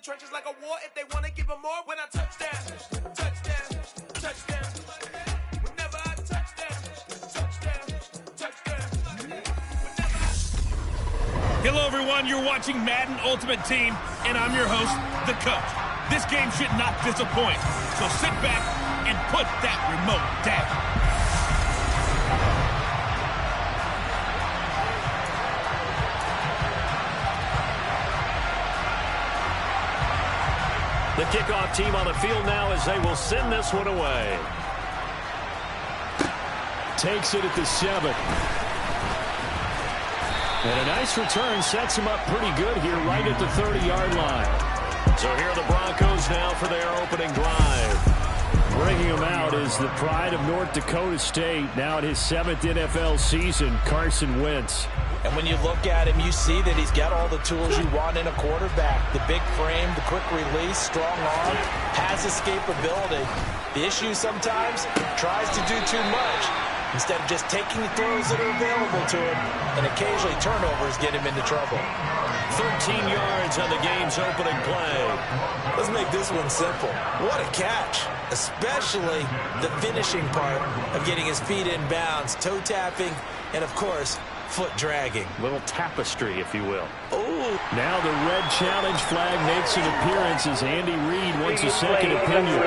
trenches like a war. If they want to give them more, when I touch down, touchdown, touchdown. Whenever I touch down, touchdown, touchdown. Hello, everyone. You're watching Madden Ultimate Team, and I'm your host, The Coach. This game should not disappoint, so sit back and put that remote down. The kickoff team on the field now as they will send this one away. Takes it at the 7. And a nice return sets him up pretty good here right at the 30-yard line. So here are the Broncos now for their opening drive. Bringing him out is the pride of North Dakota State, now in his 7th NFL season, Carson Wentz. And when you look at him, you see that he's got all the tools you want in a quarterback. The big frame, the quick release, strong arm, has escapability. The issue sometimes, tries to do too much instead of just taking the throws that are available to him, and occasionally turnovers get him into trouble. 13 yards on the game's opening play. Let's make this one simple. What a catch, especially the finishing part of getting his feet in bounds, toe tapping, and of course, foot dragging. Little tapestry, if you will. Ooh. Now the red challenge flag makes an appearance as Andy Reid wants a second opinion.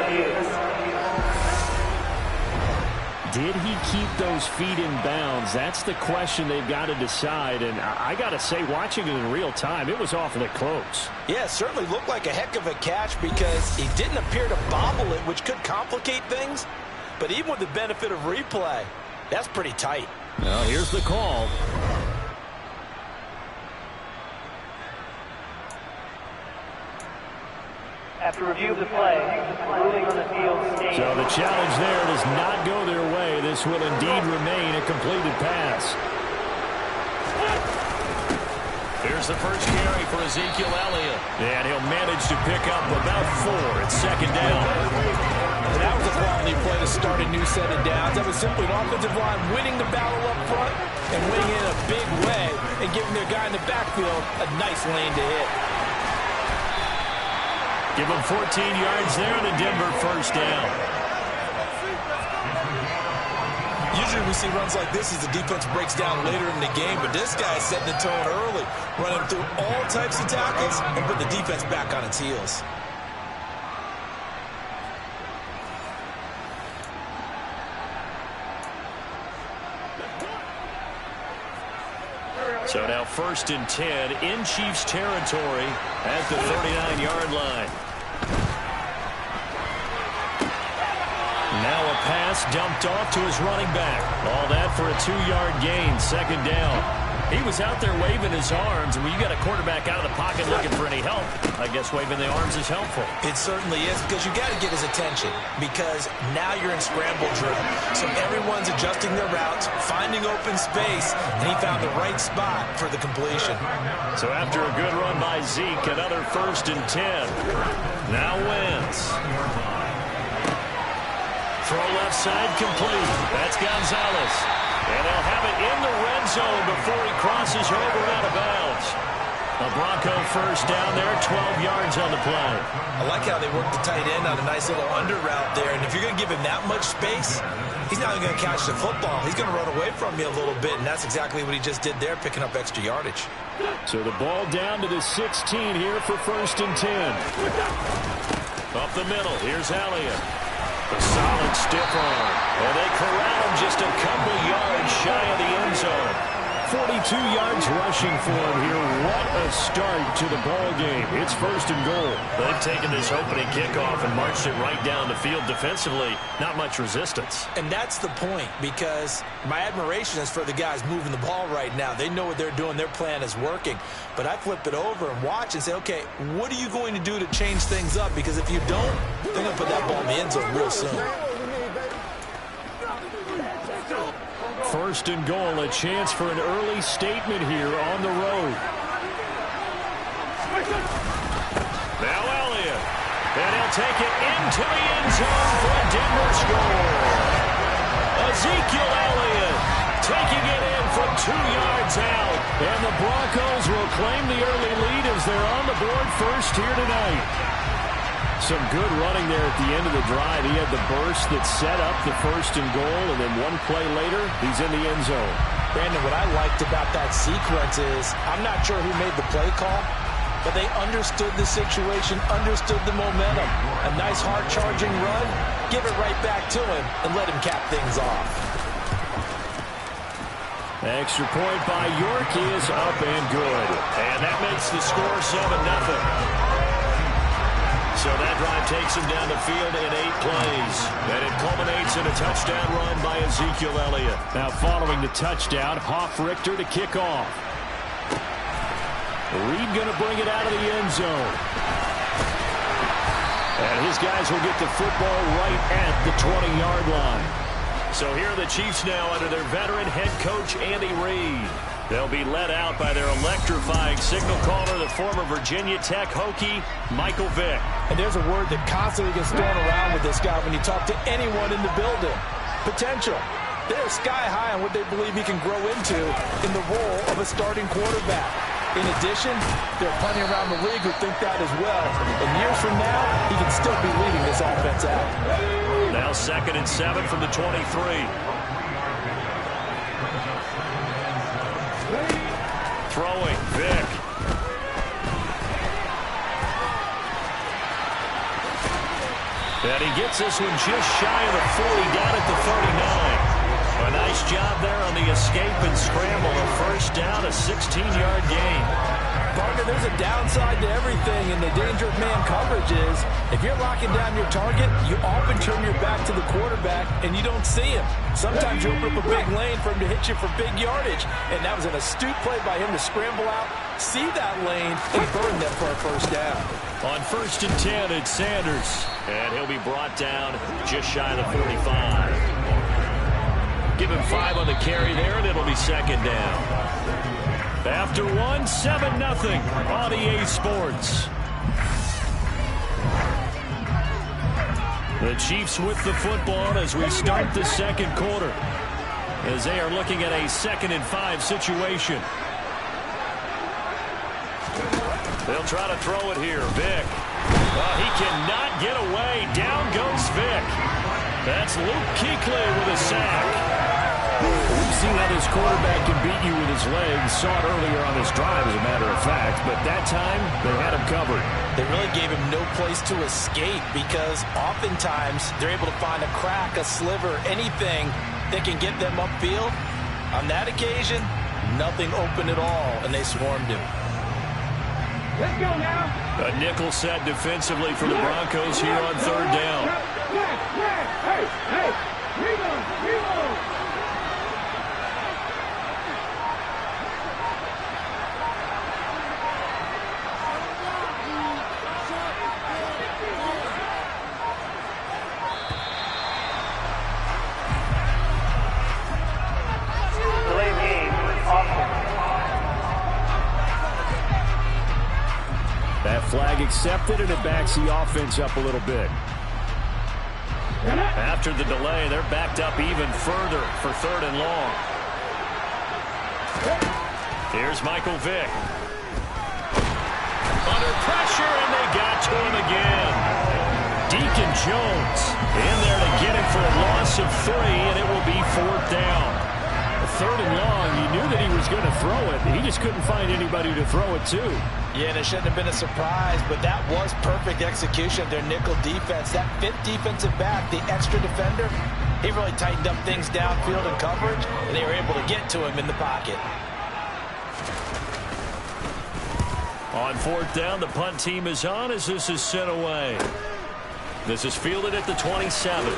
Did he keep those feet in bounds? That's the question they've got to decide. And I got to say, watching it in real time, it was awfully close. Yeah, it certainly looked like a heck of a catch because he didn't appear to bobble it, which could complicate things. But even with the benefit of replay, that's pretty tight. Well, here's the call. After review of the play, ruling on the field stays. So the challenge there does not go their way. This will indeed remain a completed pass. Here's the first carry for Ezekiel Elliott. And he'll manage to pick up about 4 at second down. And that was a quality play to start a new set of downs. That was simply an offensive line winning the battle up front and winning it in a big way and giving their guy in the backfield a nice lane to hit. Give him 14 yards there and a Denver first down. Usually we see runs like this as the defense breaks down later in the game, but this guy is setting the tone early, running through all types of tackles and put the defense back on its heels. So now 1st and 10 in Chiefs territory at the 39-yard line. Now a pass dumped off to his running back. All that for a 2-yard gain, second down. He was out there waving his arms, and when you got a quarterback out of the pocket looking for any help, I guess waving the arms is helpful. It certainly is, because you got to get his attention, because now you're in scramble drill. So everyone's adjusting their routes, finding open space, and he found the right spot for the completion. So after a good run by Zeke, another 1st and 10. Now Wentz. Throw left side complete. That's Gonzalez. And they'll have it in the red zone before he crosses over out of bounds. A Bronco first down there, 12 yards on the play. I like how they work the tight end on a nice little under route there. And if you're going to give him that much space, he's not even going to catch the football. He's going to run away from you a little bit, and that's exactly what he just did there, picking up extra yardage. So the ball down to the 16 here for 1st and 10. Up the middle, here's Elliott. A solid stiff arm. And they corral him just a couple yards shy of the end zone. 42 yards rushing for him here. What a start to the ball game. It's 1st and goal. They've taken this opening kickoff and marched it right down the field defensively. Not much resistance. And that's the point, because my admiration is for the guys moving the ball right now. They know what they're doing. Their plan is working. But I flip it over and watch and say, okay, what are you going to do to change things up? Because if you don't, they're going to put that ball in the end zone real soon. 1st and goal, a chance for an early statement here on the road. Now Elliott, and he'll take it into the end zone for a Denver score. Ezekiel Elliott taking it in from 2 yards out. And the Broncos will claim the early lead as they're on the board first here tonight. Some good running there at the end of the drive. He had the burst that set up the 1st and goal, and then one play later, he's in the end zone. Brandon, what I liked about that sequence is I'm not sure who made the play call, but they understood the situation, understood the momentum. A nice hard-charging run, give it right back to him, and let him cap things off. Extra point by York is up and good. And that makes the score 7-0. So that drive takes him down the field in 8 plays. And it culminates in a touchdown run by Ezekiel Elliott. Now following the touchdown, Richter to kick off. Reed going to bring it out of the end zone. And his guys will get the football right at the 20-yard line. So here are the Chiefs now under their veteran head coach, Andy Reid. They'll be led out by their electrifying signal caller, the former Virginia Tech Hokie, Michael Vick. And there's a word that constantly gets thrown around with this guy when you talk to anyone in the building. Potential. They're sky high on what they believe he can grow into in the role of a starting quarterback. In addition, there are plenty around the league who think that as well. And years from now, he can still be leading this offense out. Now 2nd and 7 from the 23. Throwing, Vick. And he gets this one just shy of the 40, down at the 39. A nice job there on the escape and scramble. A 1st down, a 16-yard gain. Partner, there's a downside to everything, and the danger of man coverage is if you're locking down your target, you often turn your back to the quarterback and you don't see him. Sometimes you open up a big lane for him to hit you for big yardage, and that was an astute play by him to scramble out, see that lane, and burn them for a 1st down. On 1st and 10, it's Sanders, and he'll be brought down just shy of the 45. Give him 5 on the carry there, and it'll be 2nd down. After 7-0 on EA Sports. The Chiefs with the football as we start the 2nd quarter, as they are looking at a 2nd and 5 situation. They'll try to throw it here. Vick. He cannot get away. Down goes Vick. That's Luke Kuechly with a sack. We've seen how this quarterback can beat you with his legs. Saw it earlier on this drive, as a matter of fact. But that time, they had him covered. They really gave him no place to escape because oftentimes they're able to find a crack, a sliver, anything that can get them upfield. On that occasion, nothing open at all, and they swarmed him. Let's go now. A nickel set defensively for the Broncos here on 3rd down. Hey, reload. That flag accepted, and it backs the offense up a little bit. After the delay, they're backed up even further for 3rd and long. Here's Michael Vick. Under pressure, and they got to him again. Deacon Jones in there to get him for a loss of 3, and it will be 4th down. 3rd and long, you knew that he was going to throw it. He just couldn't find anybody to throw it to. Yeah, and it shouldn't have been a surprise, but that was perfect execution of their nickel defense. That 5th defensive back, the extra defender, he really tightened up things downfield in coverage, and they were able to get to him in the pocket. On 4th down, the punt team is on as this is sent away. This is fielded at the 27.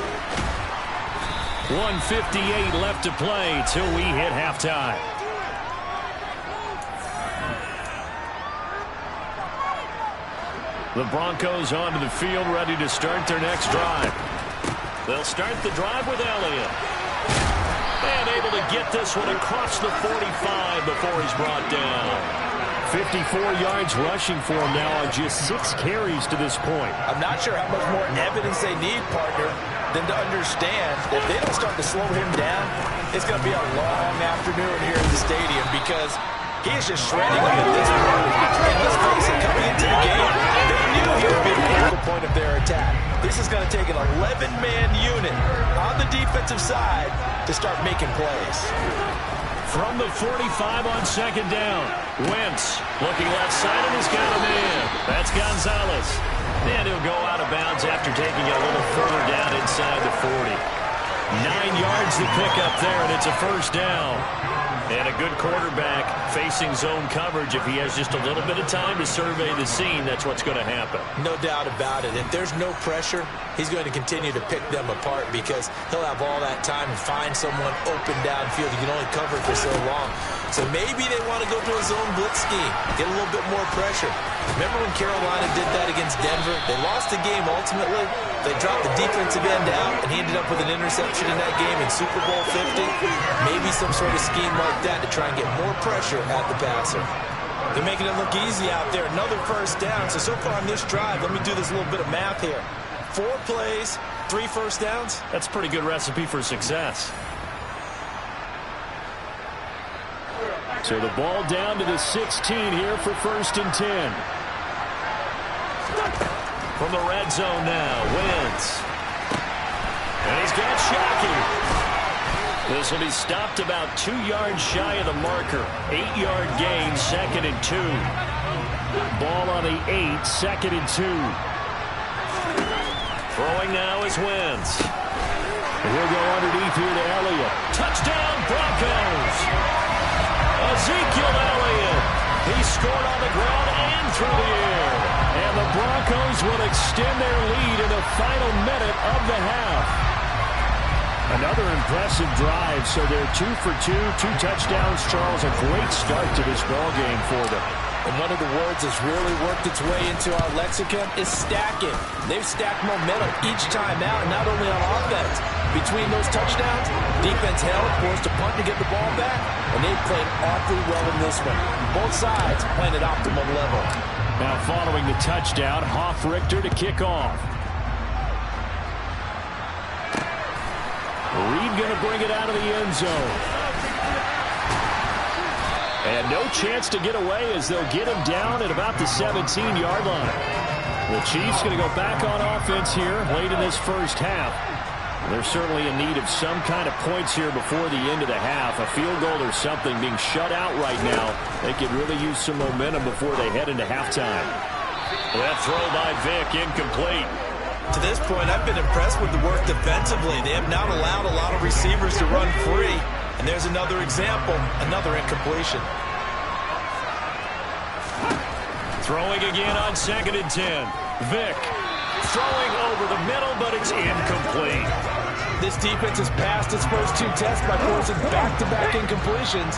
1:58 left to play till we hit halftime. The Broncos onto the field, ready to start their next drive. They'll start the drive with Elliott. And able to get this one across the 45 before he's brought down. 54 yards rushing for him now on just 6 carries to this point. I'm not sure how much more evidence they need, partner. than to understand that if they don't start to slow him down, it's going to be a long afternoon here in the stadium because he is just shredding them at this point. And let's face it, coming into the game, they knew he would be the focal point of their attack. This is going to take an 11-man unit on the defensive side to start making plays. From the 45 on second down, Wentz looking left side and he's got a man. That's Gonzalez. And he'll go out of bounds after taking it a little further down inside the 40. 9 yards to pick up there, and it's a first down. And a good quarterback facing zone coverage. If he has just a little bit of time to survey the scene, that's what's going to happen. No doubt about it. If there's no pressure, he's going to continue to pick them apart because he'll have all that time to find someone open downfield. He can only cover for so long. So maybe they want to go to a zone blitz scheme, get a little bit more pressure. Remember when Carolina did that against Denver? They lost the game ultimately. They dropped the defensive end out, and he ended up with an interception in that game in Super Bowl 50. Maybe some sort of scheme like that to try and get more pressure at the passer. They're making it look easy out there. Another first down. So far on this drive, let me do this little bit of math here. 4 plays, 3 first downs. That's a pretty good recipe for success. So the ball down to the 16 here for 1st and 10. From the red zone now, Wentz. And he's got Shockey. This will be stopped about 2 yards shy of the marker. 8-yard gain, 2nd and 2. Ball on the 8, 2nd and 2. Throwing now is Wentz. He'll go underneath here to Elliott. Touchdown, Broncos! Ezekiel Elliott. He scored on the ground and through the air. And the Broncos will extend their lead in the final minute of the half. Another impressive drive, so they're 2 for 2, 2 touchdowns, Charles. A great start to this ball game for them. And one of the words that's really worked its way into our lexicon is stacking. They've stacked momentum each time out, not only on offense. Between those touchdowns, defense held, forced a punt to get the ball back, and they played awfully well in this one. Both sides playing at optimum level. Now following the touchdown, Hoff-Richter to kick off. Reed going to bring it out of the end zone. And no chance to get away as they'll get him down at about the 17-yard line. The Chiefs going to go back on offense here late in this first half. They're certainly in need of some kind of points here before the end of the half. A field goal or something being shut out right now. They could really use some momentum before they head into halftime. That throw by Vick incomplete. To this point, I've been impressed with the work defensively. They have not allowed a lot of receivers to run free. And there's another example, another incompletion. Throwing again on 2nd and 10. Vick throwing over the middle, but it's incomplete. This defense has passed its first 2 tests by forcing back-to-back incompletions.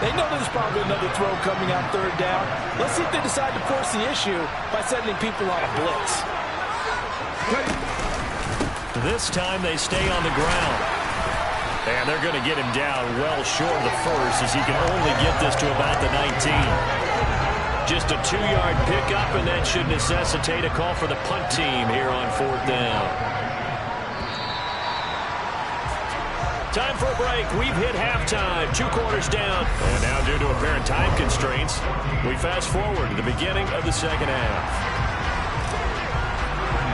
They know there's probably another throw coming on 3rd down. Let's see if they decide to force the issue by sending people on a blitz. This time they stay on the ground. And they're going to get him down well short of the first as he can only get this to about the 19. Just a 2-yard pickup, and that should necessitate a call for the punt team here on 4th down. Time for a break. We've hit halftime. 2 quarters down. And now due to apparent time constraints, we fast forward to the beginning of the second half.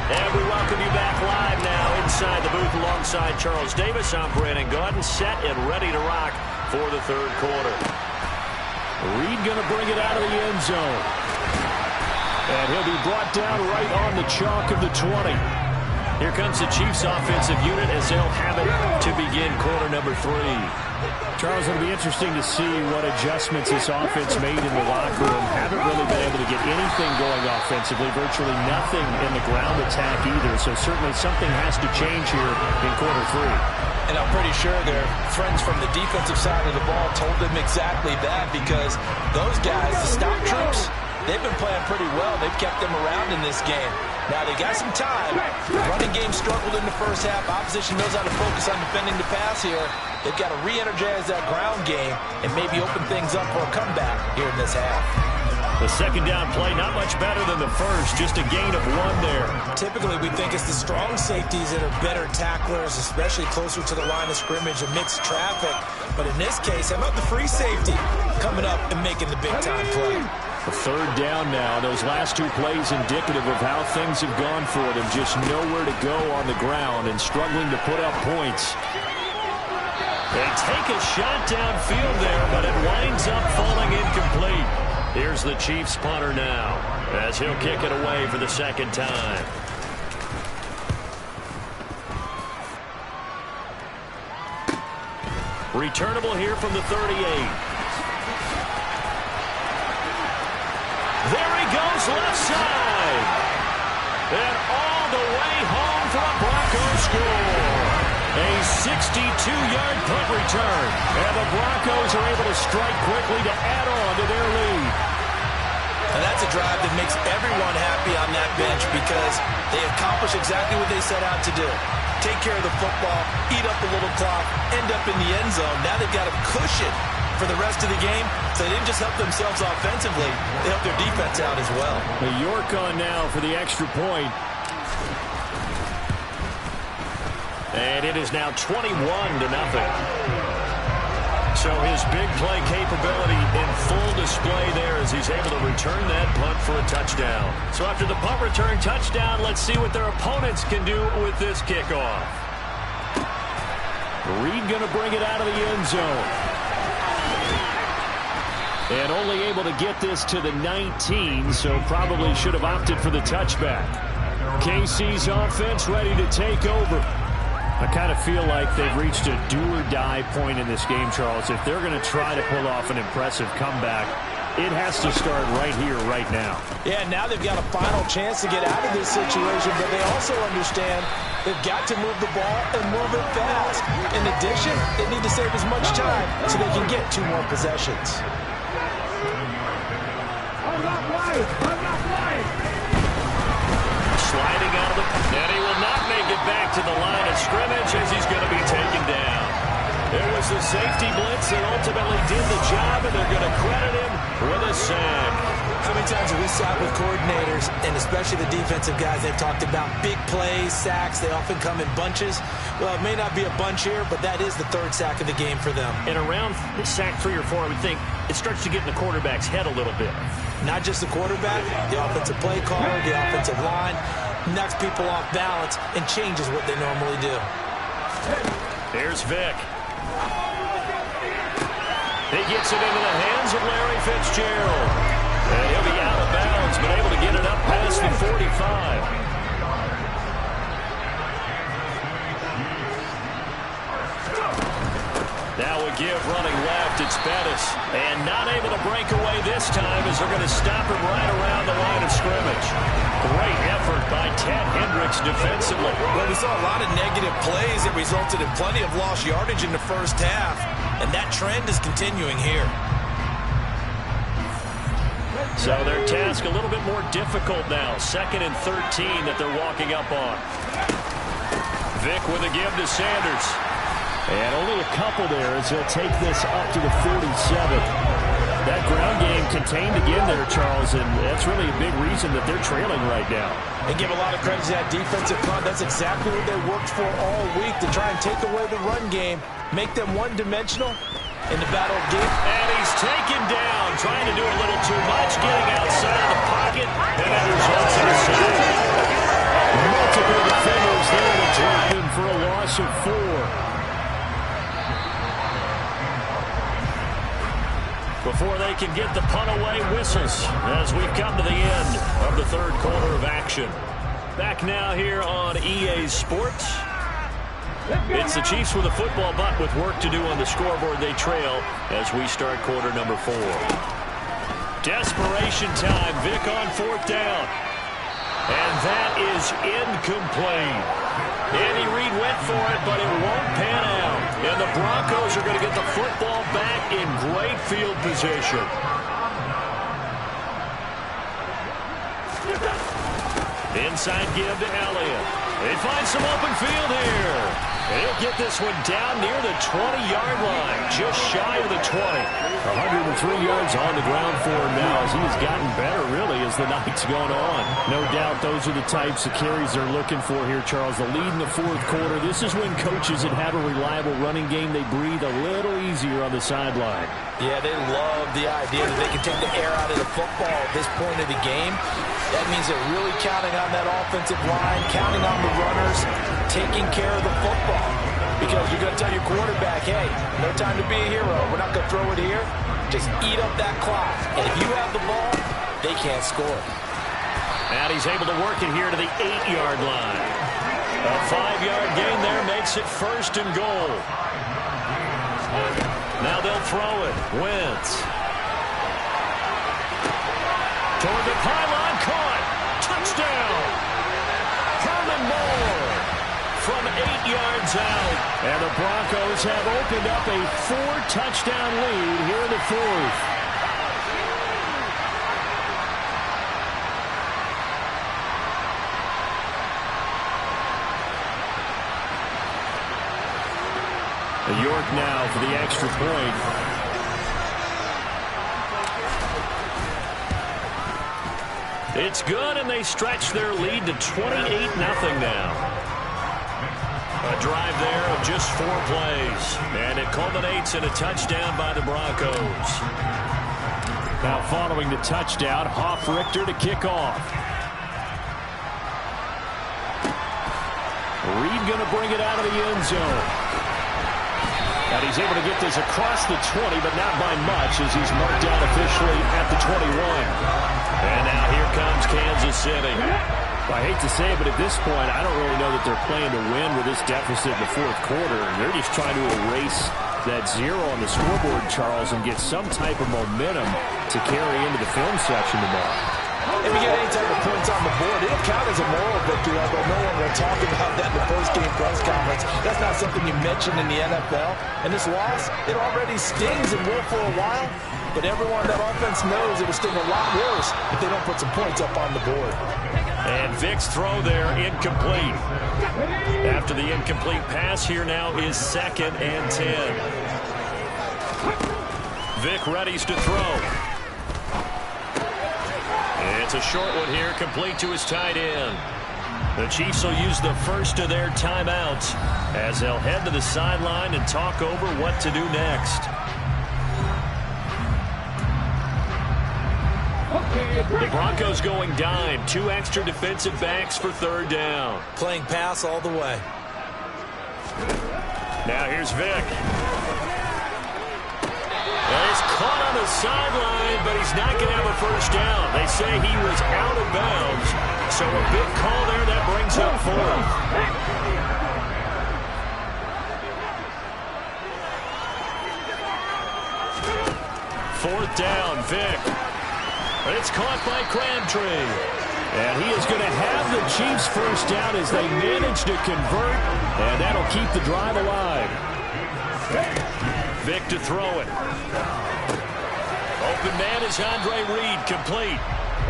And we welcome you back live now inside the booth alongside Charles Davis. I'm Brandon Gaudin, set and ready to rock for the 3rd quarter. Reed going to bring it out of the end zone. And he'll be brought down right on the chalk of the 20. Here comes the Chiefs offensive unit as they'll have it to begin quarter number 3. Charles, it'll be interesting to see what adjustments this offense made in the locker room. Haven't really been able to get anything going offensively, virtually nothing in the ground attack either. So certainly something has to change here in quarter 3. And I'm pretty sure their friends from the defensive side of the ball told them exactly that, because those guys, the stop troops, they've been playing pretty well. They've kept them around in this game. Now they got some time. The running game struggled in the first half. Opposition knows how to focus on defending the pass here. They've got to re-energize that ground game and maybe open things up for a comeback here in this half. The second down play, not much better than the first, just a gain of 1 there. Typically, we think it's the strong safeties that are better tacklers, especially closer to the line of scrimmage amidst traffic. But in this case, how about the free safety coming up and making the big-time play? A third down now. Those last 2 plays indicative of how things have gone for them. Just nowhere to go on the ground and struggling to put up points. They take a shot downfield there, but it winds up falling incomplete. Here's the Chiefs punter now, as he'll kick it away for the second time. Returnable here from the 38. There he goes, left side. And all the way home for a Broncos score. A 62-yard punt return. And the Broncos are able to strike quickly to add on to their lead. And that's a drive that makes everyone happy on that bench because they accomplish exactly what they set out to do. Take care of the football, eat up a little clock, end up in the end zone. Now they've got a cushion for the rest of the game, so they didn't just help themselves offensively, they helped their defense out as well. York on now for the extra point. And it is now 21-0. So his big play capability in full display there as he's able to return that punt for a touchdown. So after the punt return touchdown, let's see what their opponents can do with this kickoff. Reed going to bring it out of the end zone. And only able to get this to the 19, so probably should have opted for the touchback. KC's offense ready to take over. I kind of feel like they've reached a do-or-die point in this game, Charles. If they're going to try to pull off an impressive comeback, it has to start right here, right now. Yeah, now they've got a final chance to get out of this situation, but they also understand they've got to move the ball and move it fast. In addition, they need to save as much time so they can get 2 more possessions. Sliding out of the... And he will not make it back to the line of scrimmage as he's going to be taken down. It was the safety blitz that ultimately did the job, and they're going to credit him with a sack. How many times have we sat with coordinators, and especially the defensive guys, they've talked about big plays, sacks. They often come in bunches. Well, it may not be a bunch here, but that is the 3rd sack of the game for them. And around sack 3 or 4, I would think it starts to get in the quarterback's head a little bit. Not just the quarterback, the offensive play caller, the offensive line, knocks people off balance and changes what they normally do. Here's Vic. He gets it into the hands of Larry Fitzgerald. And he'll be out of bounds, but able to get it up past the 45. Now we give running left, it's Bettis. And not able to break away this time as they're going to stop him right around the line of scrimmage. Great effort by Ted Hendricks defensively. Well, we saw a lot of negative plays that resulted in plenty of lost yardage in the first half. And that trend is continuing here. So their task a little bit more difficult now. 2nd and 13 that they're walking up on. Vic with a give to Sanders. And only a couple there as he'll take this up to the 47. That ground game contained again there, Charles, and that's really a big reason that they're trailing right now. And give a lot of credit to that defensive front. That's exactly what they worked for all week, to try and take away the run game, make them one-dimensional in the battle of game. And he's taken down, trying to do a little too much, getting outside of the pocket, and that results in a sack. Multiple defenders there to drop him for a loss of 4. Before they can get the punt away, whistles as we've come to the end of the 3rd quarter of action. Back now here on EA Sports. It's the Chiefs with a football, but with work to do on the scoreboard. They trail as we start quarter number 4. Desperation time. Vic on 4th down. And that is incomplete. Andy Reid went for it, but it won't pan out. And the Broncos are going to get the football back in great field position. Inside give to Elliott. They find some open field here. And he'll get this one down near the 20-yard line, just shy of the 20. 103 yards on the ground for him now as he has gotten better, really, as the night's gone on. No doubt those are the types of carries they're looking for here, Charles. The lead in the fourth quarter. This is when coaches that have a reliable running game, they breathe a little easier on the sideline. Yeah, they love the idea that they can take the air out of the football at this point of the game. That means they're really counting on that offensive line, counting on the runners, taking care of the football. Because you're going to tell your quarterback, hey, no time to be a hero. We're not going to throw it here. Just eat up that clock. And if you have the ball, they can't score. And he's able to work it here to the 8-yard line. A 5-yard gain there makes it first and goal. Now they'll throw it. Wentz. Toward the pylon, caught. Touchdown. Herman Moore from 8 yards out. And the Broncos have opened up a 4-touchdown lead here in the fourth. York now for the extra point. It's good, and they stretch their lead to 28-0 now. A drive there of just 4 plays, and it culminates in a touchdown by the Broncos. Now following the touchdown, Hoff-Richter to kick off. Reed going to bring it out of the end zone. And he's able to get this across the 20, but not by much as he's marked down officially at the 21. And now here comes Kansas City. I hate to say it, but at this point, I don't really know that they're playing to win with this deficit in the fourth quarter. They're just trying to erase that 0 on the scoreboard, Charles, and get some type of momentum to carry into the film section tomorrow. If you get any type of points on the board, it'll count as a moral victory, although no one will talk about that in the post-game press conference. That's not something you mention in the NFL. And this loss, it already stings and will for a while, but everyone that offense knows it will sting a lot worse if they don't put some points up on the board. And Vic's throw there incomplete. After the incomplete pass, here now is 2nd and 10. Vic readies to throw. It's a short one here, complete to his tight end. The Chiefs will use the first of their timeouts as they'll head to the sideline and talk over what to do next. The Broncos going dime. 2 extra defensive backs for 3rd down. Playing pass all the way. Now here's Vic. He's caught on the sideline, but he's not going to have a first down. They say he was out of bounds. So a big call there that brings up 4th. Fourth down, Vic. It's caught by Crabtree. And he is going to have the Chiefs first down as they manage to convert, and that'll keep the drive alive. Vic to throw it. Open man is Andre Reed, complete.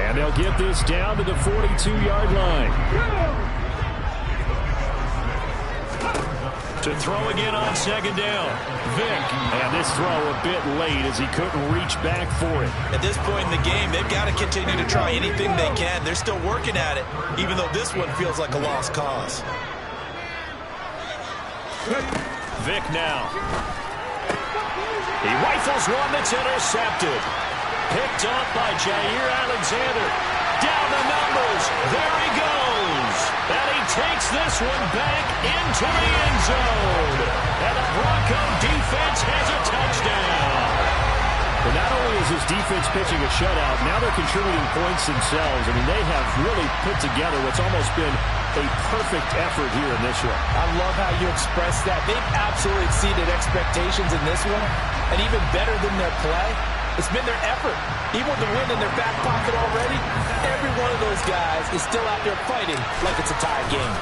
And they'll get this down to the 42-yard line. To throw again on 2nd down. Vic. And this throw a bit late as he couldn't reach back for it. At this point in the game, they've got to continue to try anything they can. They're still working at it, even though this one feels like a lost cause. Vic now. He rifles one that's intercepted. Picked up by Jair Alexander. Down the numbers. There he goes. And he takes this one back into the end zone. And the Bronco defense has a touchdown. But not only is his defense pitching a shutout, now they're contributing points themselves. I mean, they have really put together what's almost been a perfect effort here in this one. I love how you express that. They've absolutely exceeded expectations in this one. And even better than their play, it's been their effort. Even with the win in their back pocket already, every one of those guys is still out there fighting like it's a tie game.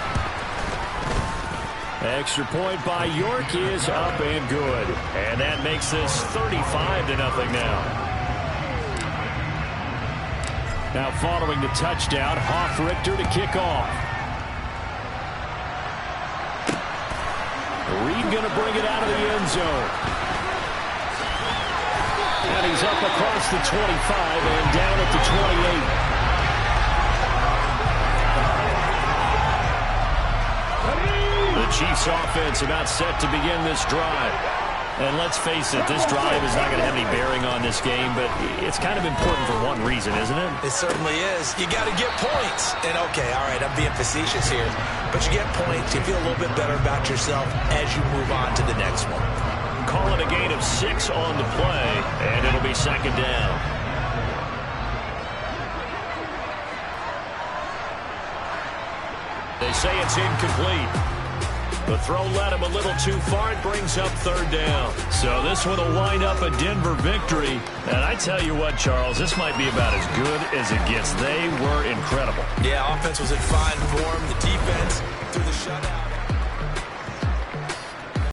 Extra point by York is up and good. And that makes this 35-0 now. Now following the touchdown, Hoff-Richter to kick off. Reed going to bring it out of the end zone. And he's up across the 25 and down at the 28. The Chiefs offense about set to begin this drive. And let's face it, this drive is not going to have any bearing on this game, but it's kind of important for one reason, isn't it? It certainly is. You got to get points. And, okay, all right, I'm being facetious here. But you get points, you feel a little bit better about yourself as you move on to the next one. Call it a gain of 6 on the play, and it'll be second down. They say it's incomplete. The throw led him a little too far. It brings up third down. So this one will wind up a Denver victory. And I tell you what, Charles, this might be about as good as it gets. They were incredible. Yeah, offense was in fine form. The defense through the shutout.